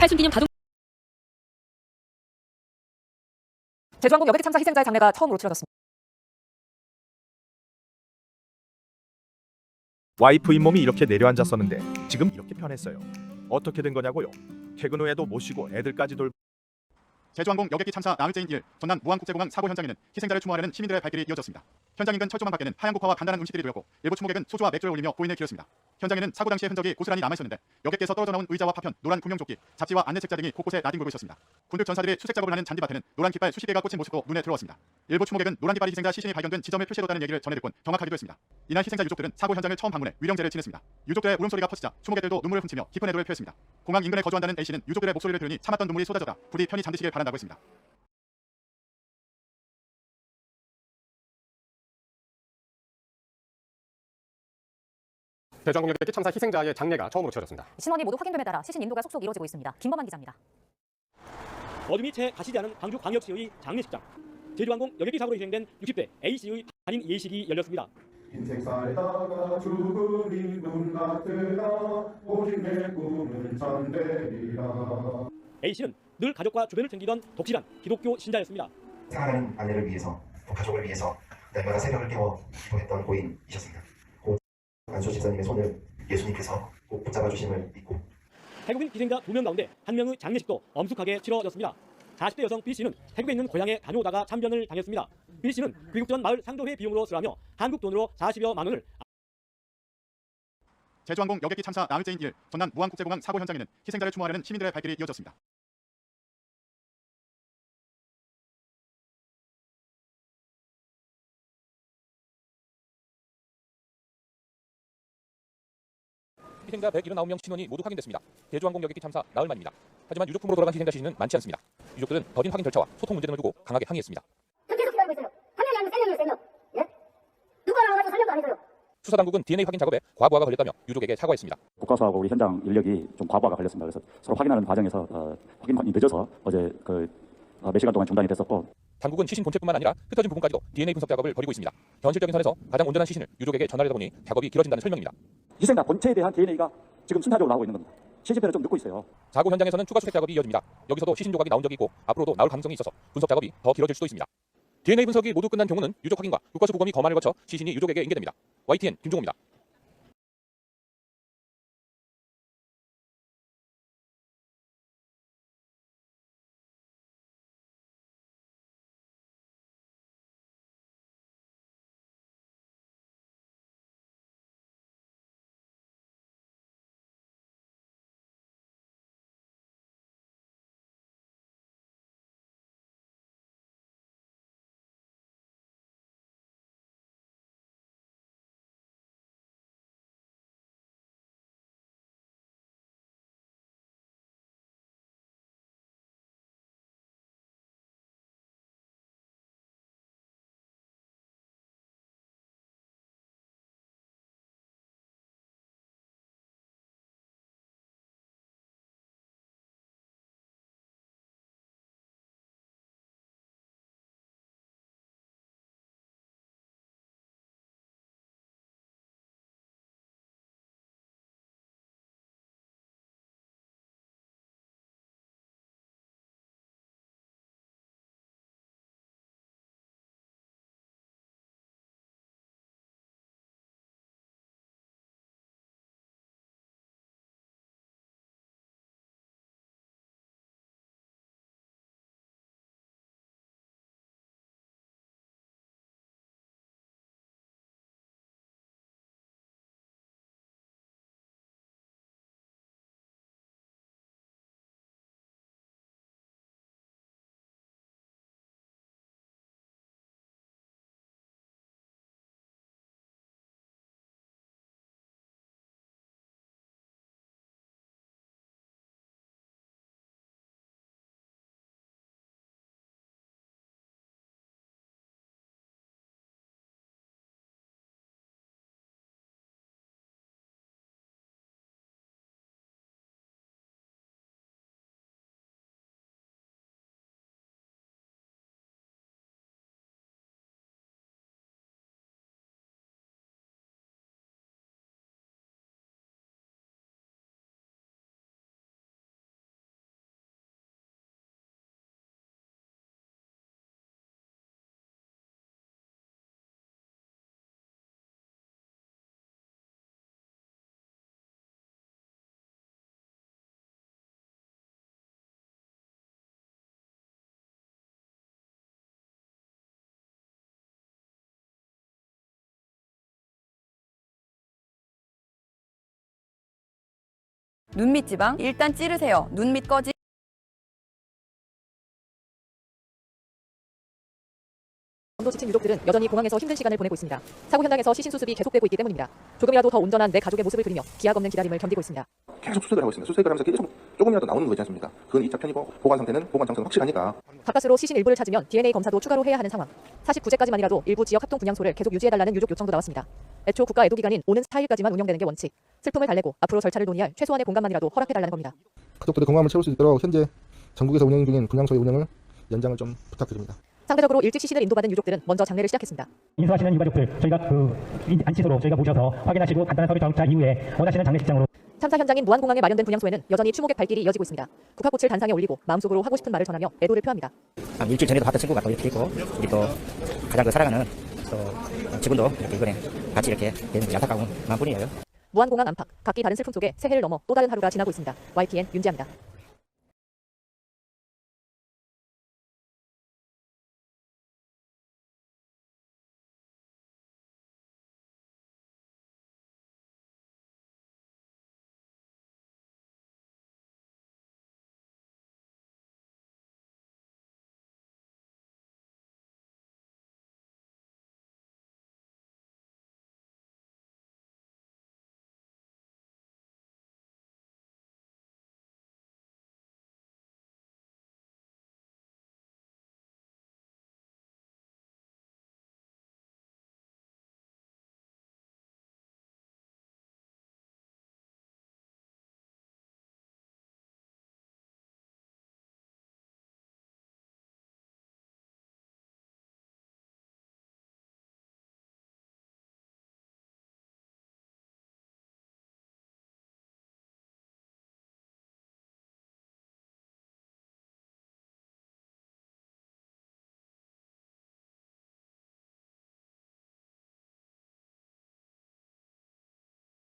팔순기념 가동. 제주항공 여객기 참사 희생자의 장례가 처음으로 치러졌습니다. 와이프 잇몸이 이렇게 내려앉았었는데 지금 이렇게 변했어요. 어떻게 된 거냐고요? 퇴근 후에도 모시고 애들까지 돌. 제주항공 여객기 참사 나흘째인 2일 전남 무안국제공항 사고 현장에는 희생자를 추모하려는 시민들의 발길이 이어졌습니다. 현장 인근 철조망 밖에는 하얀 국화와 간단한 음식들이 보였고 일부 추모객은 소주와 맥주를 올리며 고인을 기렸습니다. 현장에는 사고 당시의 흔적이 고스란히 남아있었는데 여객기에서 떨어져 나온 의자와 파편, 노란 구명조끼, 잡지와 안내책자 등이 곳곳에 나뒹굴고 있었습니다. 군득 전사들이 수색 작업을 하는 잔디밭에는 노란 깃발 수십 개가 꽂힌 모습도 눈에 들어왔습니다. 일부 추모객은 노란 깃발이 희생자 시신이 발견된 지점을 표시해뒀다는 얘기를 전해 듣곤 경악하기도 했습니다. 이날 희생자 유족들은 사고 현장을 처음 방문해 위령제를 지냈습니다. 유족들의 울음소리가 퍼지자 추모객들도 눈물을 훔치며 깊은 애도를 표했습니다. 공항 인근에 거주한다는 A씨는 유족들의 목소리를 들으니 참았던 눈물이 쏟아졌다. 부디 편히 잠드시길 바란다고 했습니다. 제주항공 여객기 참사 희생자의 장례가 처음으로 치러졌습니다. 신원이 모두 확인됨에 따라 시신 인도가 속속 이루어지고 있습니다. 김범만 기자입니다. 어둠이 채 가시지 않은 광주광역시의 장례식장. 제주항공 여객기 사고로 희생된 60대 A씨의 한인 예식이 열렸습니다. 인생 살다가 죽으니 눈 같으나 오직 내 꿈은 잠되리라. A씨는 늘 가족과 주변을 챙기던 독실한 기독교 신자였습니다. 사랑하는 아내를 위해서 또 가족을 위해서 날마다 새벽을 깨워 기도했던 고인이셨습니다. 안수 집사님의 손을 예수님께서 꼭 붙잡아 주심을 믿고 태국인 희생자 2명 가운데 1명의 장례식도 엄숙하게 치러졌습니다. 40대 여성 B씨는 태국에 있는 고향에 다녀오다가 참변을 당했습니다. B씨는 귀국 전 마을 상도회 비용으로 쓰라며 한국 돈으로 40여만 원을. 제주항공 여객기 참사 나흘째인 2일 전남 무안국제공항 사고 현장에는 희생자를 추모하려는 시민들의 발길이 이어졌습니다. 희생자 179명 신원이 모두 확인됐습니다. 제주항공 여객기 참사 나흘 만입니다. 하지만 유족품으로 돌아간 희생자 시신은 많지 않습니다. 유족들은 더딘 확인 절차와 소통 문제 등을 두고 강하게 항의했습니다. 계속 기다리고 있어요. 한 명이 아니면 3명이에요, 3명. 예? 누가 나와서 설명도 안 해줘요. 수사당국은 DNA 확인 작업에 과부하가 걸렸다며 유족에게 사과했습니다. 국가수하고 우리 현장 인력이 좀 과부하가 걸렸습니다. 그래서 서로 확인하는 과정에서 확인이 늦어서 어제 몇 시간 동안 중단이 됐었고, 당국은 시신 본체뿐만 아니라 흩어진 부분까지도 DNA 분석 작업을 벌이고 있습니다. 현실적인 선에서 가장 온전한 시신을 유족에게 전달하다 보니 작업이 길어진다는 설명입니다. 희생자 본체에 대한 DNA가 지금 순차적으로 나오고 있는 겁니다. 시신편은 좀 늦고 있어요. 사고 현장에서는 추가 수색 작업이 이어집니다. 여기서도 시신 조각이 나온 적이 있고 앞으로도 나올 가능성이 있어서 분석 작업이 더 길어질 수도 있습니다. DNA 분석이 모두 끝난 경우는 유족 확인과 국과수 부검이 검안을 거쳐 시신이 유족에게 인계됩니다. YTN 김종호입니다. 눈 밑 지방 일단 찌르세요. 눈 밑 꺼지. 밤도 지친 유족들은 여전히 공항에서 힘든 시간을 보내고 있습니다. 사고 현장에서 시신 수습이 계속되고 있기 때문입니다. 조금이라도 더 온전한 내 가족의 모습을 그리며 기약 없는 기다림을 견디고 있습니다. 계속 수색을 하고 있습니다. 수색을 하면서 계속 조금이라도 나오는 거 있지 않습니까? 그건 2차 편이고 보관 상태는 보관 장소는 확실하니까. 가까스로 시신 일부를 찾으면 DNA 검사도 추가로 해야 하는 상황. 49제까지만이라도 일부 지역 합동 분향소를 계속 유지해달라는 유족 요청도 나왔습니다. 애초 국가 애도기간인 오는 4일까지만 운영되는 게 원칙. 슬픔을 달래고 앞으로 절차를 논의할 최소한의 공간만이라도 허락해달라는 겁니다. 가족들의 공감을 채울 수 있도록 현재 전국에서 운영 중인 분향소의 운영을 연장을 좀 부탁드립니다. 상대적으로 일찍 시신을 인도받은 유족들은 먼저 장례를 시작했습니다. 인수하시는 유가족들 저희가 안치소로 저희가 모셔서 확인하시고 간단한 서류 작업자 이후에 원하시는 장례식장으로. 참사 현장인 무안공항에 마련된 분향소에는 여전히 추모객 발길이 이어지고 있습니다. 국화꽃을 단상에 올리고 마음속으로 하고 싶은 말을 전하며 애도를 표합니다. 일주일 전에도 봤던 친구가 또 이렇게 있고, 우리 또 가장 사랑하는 또 직원도 이렇게 이번에 같이 이렇게 되는 안타까운 마음뿐이에요. 무안공항 안팎 각기 다른 슬픔 속에 새해를 넘어 또 다른 하루가 지나고 있습니다. YTN 윤지아입니다.